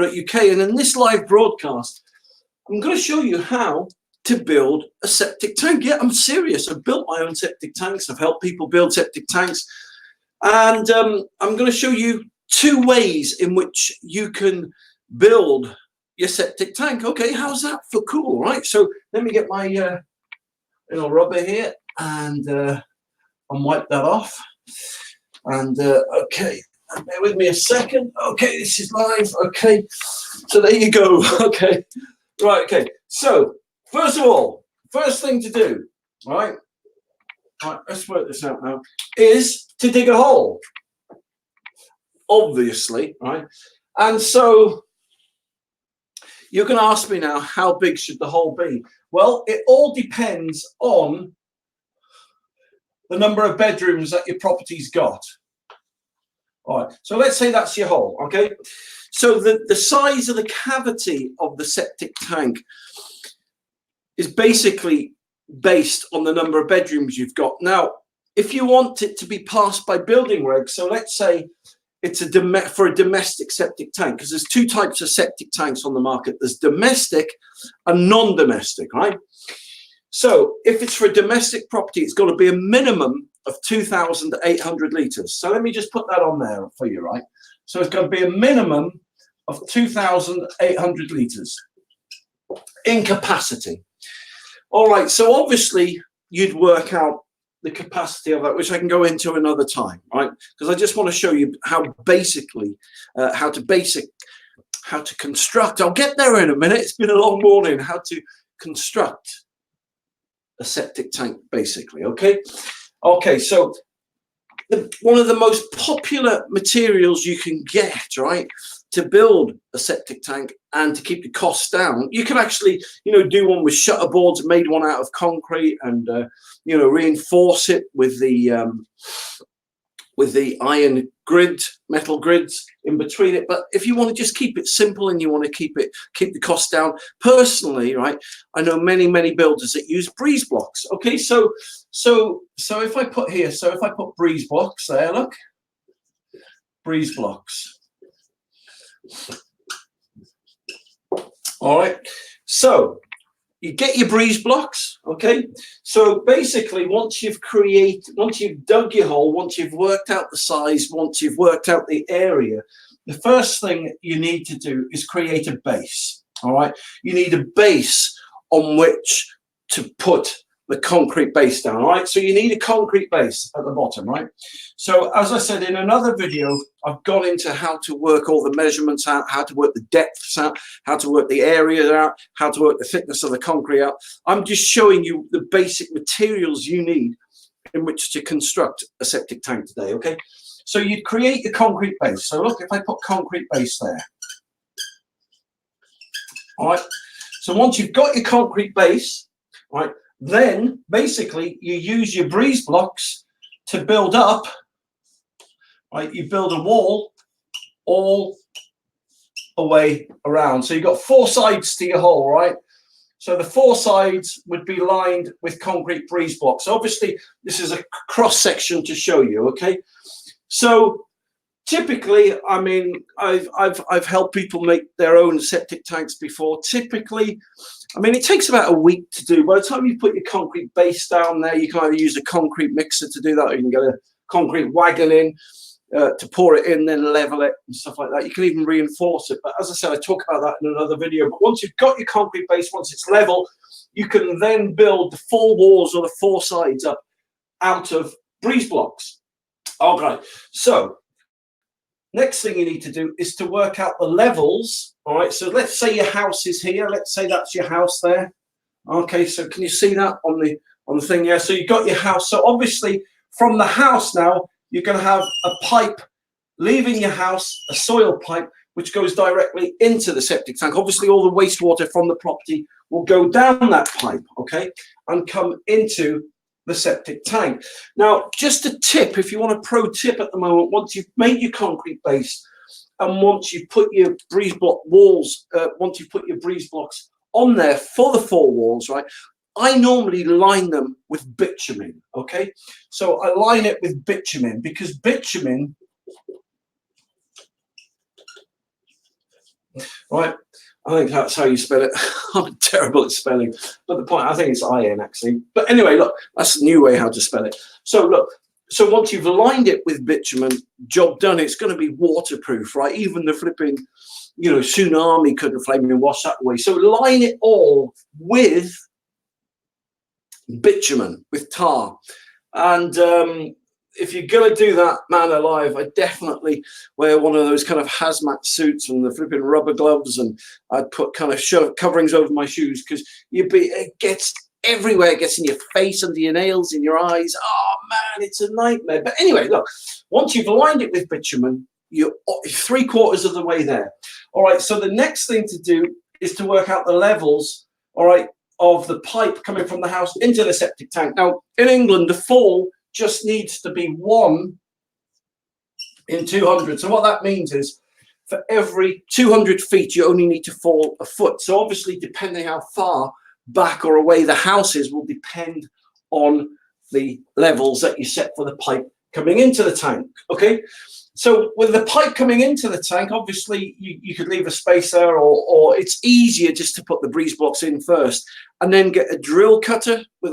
UK, and in this live broadcast, I'm going to show you how to build a septic tank. Yeah, I'm serious. I've built my own septic tanks. I've helped people build septic tanks, and I'm going to show you 2 ways in which you can build your septic tank. Okay, how's that for cool, right? So let me get my little rubber here and wipe that off. And okay, bear with me a second. Okay, this is live. Okay, so there you go. Okay, right. Okay, so first of all, first thing to do, right, let's work this out now, is to dig a hole, obviously, right? And so you're going to ask me now, how big should the hole be? Well, it all depends on the number of bedrooms that your property's got. All right, so let's say that's your hole, okay? So the size of the cavity of the septic tank is basically based on the number of bedrooms you've got. Now, if you want it to be passed by building regs, so let's say it's for a domestic septic tank, because there's 2 types of septic tanks on the market. There's domestic and non-domestic, right? So if it's for a domestic property, it's got to be a minimum of 2,800 litres. So let me just put that on there for you, right? So it's got to be a minimum of 2,800 litres in capacity. All right, so obviously you'd work out the capacity of that, which I can go into another time, right? Because I just want to show you how basically, how to construct. I'll get there in a minute. It's been a long morning. How to construct a septic tank, basically. Okay, so one of the most popular materials you can get, right, to build a septic tank and to keep the costs down, you can actually, do one with shutter boards, made one out of concrete, and reinforce it with the iron metal grids in between it. But if you want to just keep it simple and you want to keep the cost down, personally, right, I know many builders that use Breezeblocks. Okay, so if I put here, if I put Breezeblocks there, look, Breezeblocks. All right, so you get your Breezeblocks, okay? So basically, once you've dug your hole, once you've worked out the size, once you've worked out the area, the first thing you need to do is create a base, all right? You need a base on which to put the concrete base down, all right? So you need a concrete base at the bottom, right? So as I said in another video, I've gone into how to work all the measurements out, how to work the depths out, how to work the area out, how to work the thickness of the concrete out. I'm just showing you the basic materials you need in which to construct a septic tank today, okay? So you create your concrete base. So look, if I put concrete base there, all right? So once you've got your concrete base, right, then basically you use your Breezeblocks to build up, right? You build a wall all the way around. So you've got 4 sides to your hole, right? So the 4 sides would be lined with concrete Breezeblocks. Obviously, this is a cross section to show you, okay? So typically, I mean, I've helped people make their own septic tanks before. Typically, I mean, it takes about a week to do. By the time you put your concrete base down there, you can either use a concrete mixer to do that, or you can get a concrete wagon in to pour it in, then level it and stuff like that. You can even reinforce it. But as I said, I talk about that in another video. But once you've got your concrete base, once it's level, you can then build the 4 walls or the 4 sides up out of Breezeblocks. Okay, so next thing you need to do is to work out the levels. All right, so let's say your house is here. Let's say that's your house there. Okay, so can you see that on the thing? Yeah, so you've got your house. So obviously from the house now, you're going to have a pipe leaving your house, a soil pipe, which goes directly into the septic tank. Obviously all the wastewater from the property will go down that pipe, okay, and come into the septic tank. Now, just a tip, if you want a pro tip at the moment, once you've made your concrete base and once you've put your Breezeblock walls, once you've put your Breezeblocks on there for the 4 walls, right, I normally line them with bitumen, okay? So I line it with bitumen because bitumen right? I think that's how you spell it. I'm terrible at spelling, but the point, I think it's IN actually. But anyway, look, that's a new way how to spell it. So look, so once you've lined it with bitumen, job done. It's going to be waterproof, right? Even the flipping, you know, tsunami couldn't flaming wash that away. So line it all with bitumen, with tar. And if you're going to do that, man alive, I definitely wear one of those kind of hazmat suits and the flipping rubber gloves, and I'd put kind of coverings over my shoes, because it gets everywhere. It gets in your face, under your nails, in your eyes. Oh man, it's a nightmare. But anyway, look, once you've lined it with bitumen, you're 3/4 of the way there. All right, so the next thing to do is to work out the levels, all right, of the pipe coming from the house into the septic tank. Now, in England, the fall just needs to be 1 in 200. So what that means is, for every 200 feet, you only need to fall a foot. So obviously, depending how far back or away the house is, will depend on the levels that you set for the pipe coming into the tank. Okay, so with the pipe coming into the tank, obviously you could leave a space there, or it's easier just to put the Breezeblocks in first and then get a drill cutter with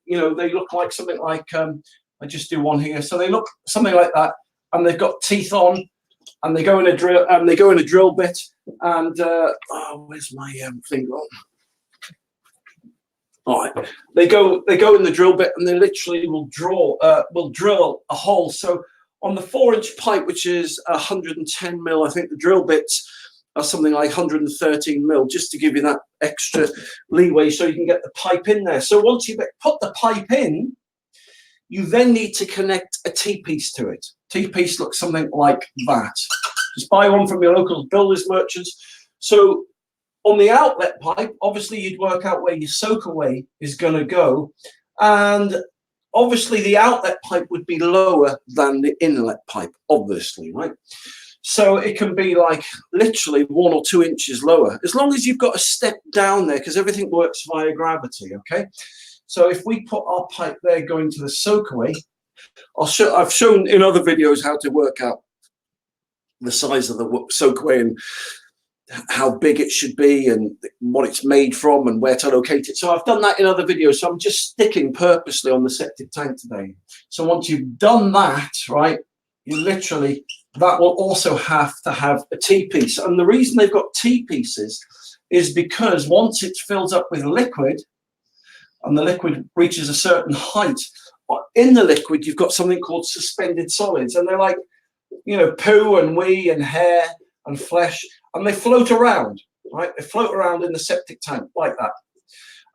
you know, they look like something like I just do one here, so they look something like that, and they've got teeth on, and they go in a drill bit, and oh, where's my thing gone? All right, they go in the drill bit, and they literally will drill a hole. So on the 4-inch pipe, which is 110 mil, I think the drill bits are something like 113 mil, just to give you that extra leeway so you can get the pipe in there. So once you put the pipe in, you then need to connect a T-piece to it. T-piece looks something like that. Just buy one from your local builders merchants. So on the outlet pipe, obviously you'd work out where your soak away is going to go, and obviously the outlet pipe would be lower than the inlet pipe, obviously, right? So it can be like literally 1 or 2 inches lower, as long as you've got a step down there, because everything works via gravity. Okay, so if we put our pipe there going to the soak away, I've shown in other videos how to work out the size of the soak away and how big it should be and what it's made from and where to locate it. So I've done that in other videos. So I'm just sticking purposely on the septic tank today. So once you've done that, right, you literally, that will also have to have a T-piece. And the reason they've got T-pieces is because once it fills up with liquid and the liquid reaches a certain height, in the liquid, you've got something called suspended solids. And they're like, you know, poo and wee and hair and flesh, and they float around, right? They float around in the septic tank like that.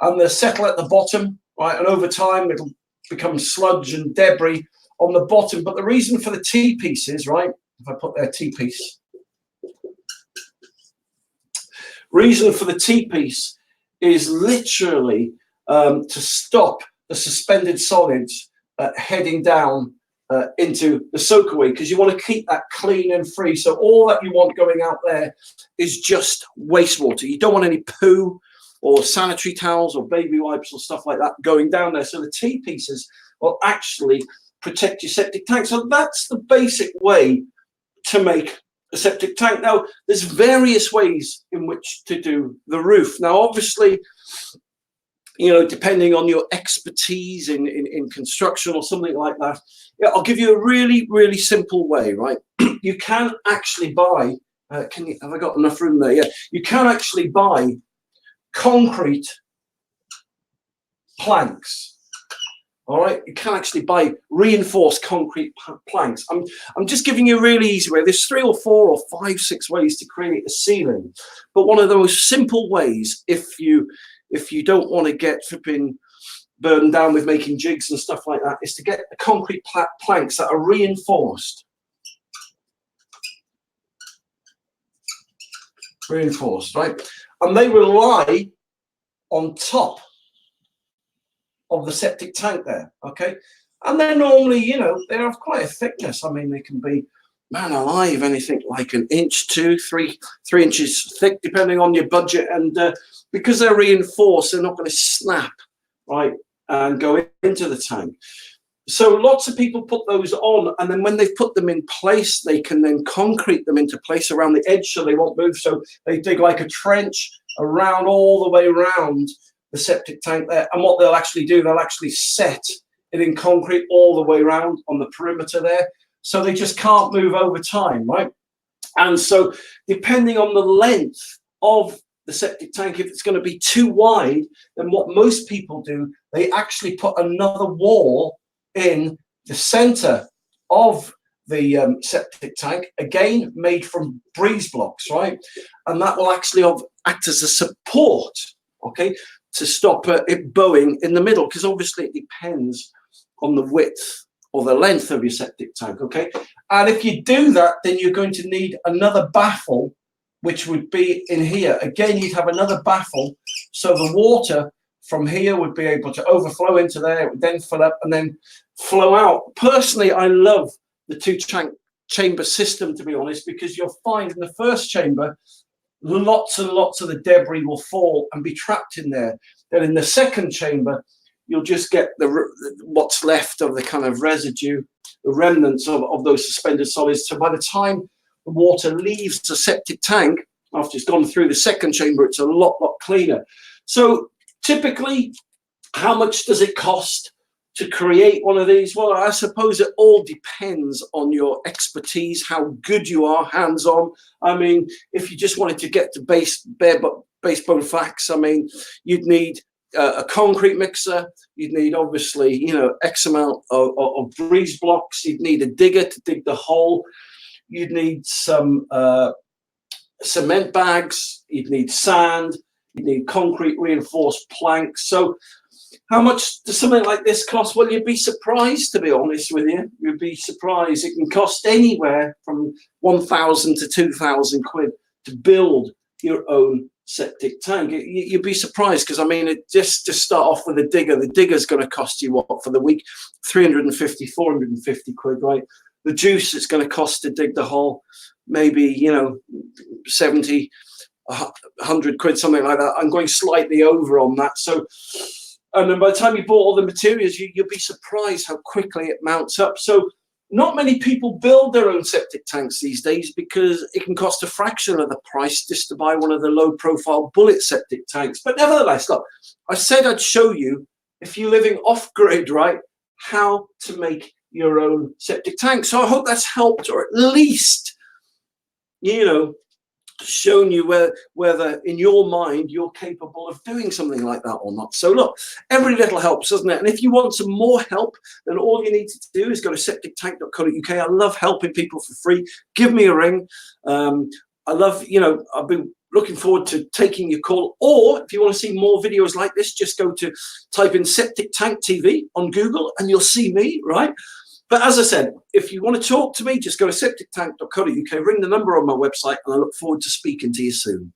And they settle at the bottom, right? And over time, it'll become sludge and debris on the bottom. But the reason for the T-pieces, right? If I put their T-piece, reason for the T-piece is literally to stop the suspended solids heading down into the soak away, because you want to keep that clean and free. So all that you want going out there is just wastewater. You don't want any poo or sanitary towels or baby wipes or stuff like that going down there. So the T-pieces will actually protect your septic tank. So that's the basic way to make a septic tank. Now, there's various ways in which to do the roof. Now, obviously, you know, depending on your expertise in construction or something like that, yeah, I'll give you a really, really simple way, right? You can actually buy, have I got enough room there? Yeah, you can actually buy concrete planks, all right? You can actually buy reinforced concrete planks. I'm just giving you a really easy way. There's 3 or 4 or 5, 6 ways to create a ceiling, but one of the most simple ways, if you don't want to get flipping burdened down with making jigs and stuff like that, is to get the concrete planks that are reinforced. Reinforced, right? And they will lie on top of the septic tank there, okay? And they're normally, you know, they're of quite a thickness. I mean, they can be, man alive, anything like 1 inch, 2, 3 inches thick, depending on your budget. And because they're reinforced, they're not going to snap, right, and go into the tank. So lots of people put those on, and then when they've put them in place, they can then concrete them into place around the edge so they won't move. So they dig like a trench around, all the way around the septic tank there. And what they'll actually do, they'll actually set it in concrete all the way around on the perimeter there. So they just can't move over time, right? And so depending on the length of the septic tank, if it's going to be too wide, then what most people do, they actually put another wall in the center of the septic tank, again made from Breezeblocks, right? And that will actually act as a support, okay, to stop it bowing in the middle, because obviously it depends on the width or the length of your septic tank, okay? And if you do that, then you're going to need another baffle, which would be in here. Again, you'd have another baffle, so the water from here would be able to overflow into there, it would then fill up and then flow out. Personally, I love the two chamber system, to be honest, because you'll find in the first chamber, lots and lots of the debris will fall and be trapped in there. Then in the second chamber, you'll just get what's left of the kind of residue, the remnants of those suspended solids. So by the time the water leaves the septic tank, after it's gone through the second chamber, it's a lot cleaner. So typically, how much does it cost to create one of these? Well, I suppose it all depends on your expertise, how good you are hands-on. I mean, if you just wanted to get to bare bone facts, I mean, you'd need a concrete mixer, you'd need obviously, you know, X amount of Breezeblocks, you'd need a digger to dig the hole, you'd need some cement bags, you'd need sand, you'd need concrete reinforced planks. So how much does something like this cost? Well, you'd be surprised, to be honest with you. You'd be surprised. It can cost anywhere from 1,000 to 2,000 quid to build your own septic tank. You'd be surprised, because I mean, it just to start off with a digger. The digger's going to cost you what for the week? 350, 450 quid, right? The juice it's going to cost to dig the hole, maybe, you know, 70, 100 quid, something like that. I'm going slightly over on that. So, and then by the time you bought all the materials, you'll be surprised how quickly it mounts up. So not many people build their own septic tanks these days, because it can cost a fraction of the price just to buy one of the low profile bullet septic tanks. But nevertheless, look, I said I'd show you, if you're living off grid, right, how to make your own septic tank. So I hope that's helped, or at least, you know, shown you whether in your mind you're capable of doing something like that or not. So look, every little helps, doesn't it? And if you want some more help, then all you need to do is go to septictank.co.uk. I love helping people for free. Give me a ring. I love, you know, I've been looking forward to taking your call. Or if you want to see more videos like this, just go to type in Septic Tank TV on Google and you'll see me, right? But as I said, if you want to talk to me, just go to septictank.co.uk, ring the number on my website, and I look forward to speaking to you soon.